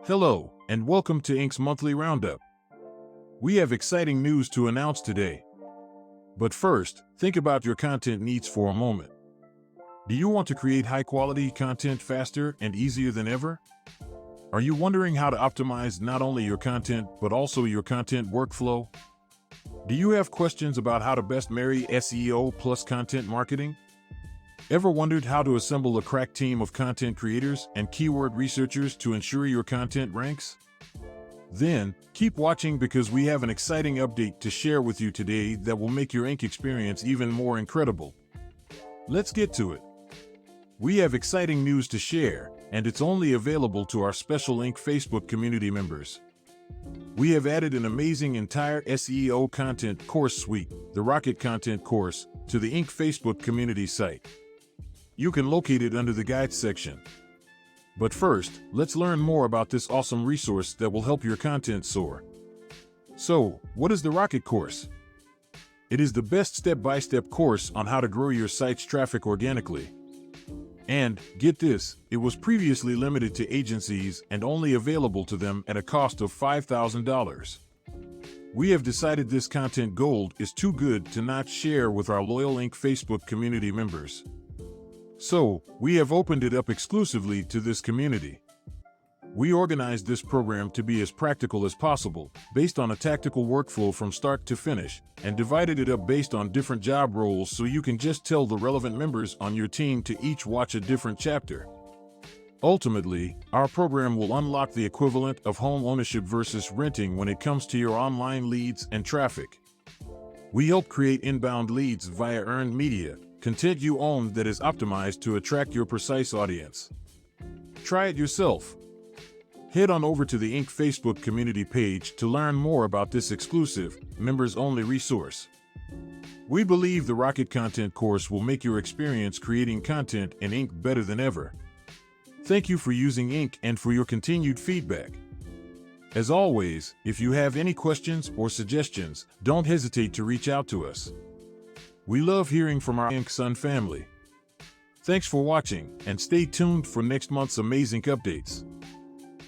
Hello, and welcome to Inc.'s Monthly Roundup. We have exciting news to announce today. But first, think about your content needs for a moment. Do you want to create high-quality content faster and easier than ever? Are you wondering how to optimize not only your content, but also your content workflow? Do you have questions about how to best marry SEO plus content marketing? Ever wondered how to assemble a crack team of content creators and keyword researchers to ensure your content ranks? Then, keep watching because we have an exciting update to share with you today that will make your Inc. experience even more incredible. Let's get to it. We have exciting news to share, and it's only available to our special Inc. Facebook community members. We have added an amazing entire SEO content course suite, the Rocket Content course, to the Inc. Facebook community site. You can locate it under the Guides section. But first, let's learn more about this awesome resource that will help your content soar. So, what is the Rocket course? It is the best step-by-step course on how to grow your site's traffic organically. And, get this, it was previously limited to agencies and only available to them at a cost of $5,000. We have decided this content gold is too good to not share with our loyal Inc. Facebook community members. So, we have opened it up exclusively to this community. We organized this program to be as practical as possible, based on a tactical workflow from start to finish, and divided it up based on different job roles so you can just tell the relevant members on your team to each watch a different chapter. Ultimately, our program will unlock the equivalent of home ownership versus renting when it comes to your online leads and traffic. We help create inbound leads via earned media, content you own that is optimized to attract your precise audience. Try it yourself. Head on over to the Inc. Facebook community page to learn more about this exclusive, members-only resource. We believe the Rocket Content course will make your experience creating content in Inc. better than ever. Thank you for using Inc. and for your continued feedback. As always, if you have any questions or suggestions, don't hesitate to reach out to us. We love hearing from our Inc. Sun family. Thanks for watching, and stay tuned for next month's amazing updates.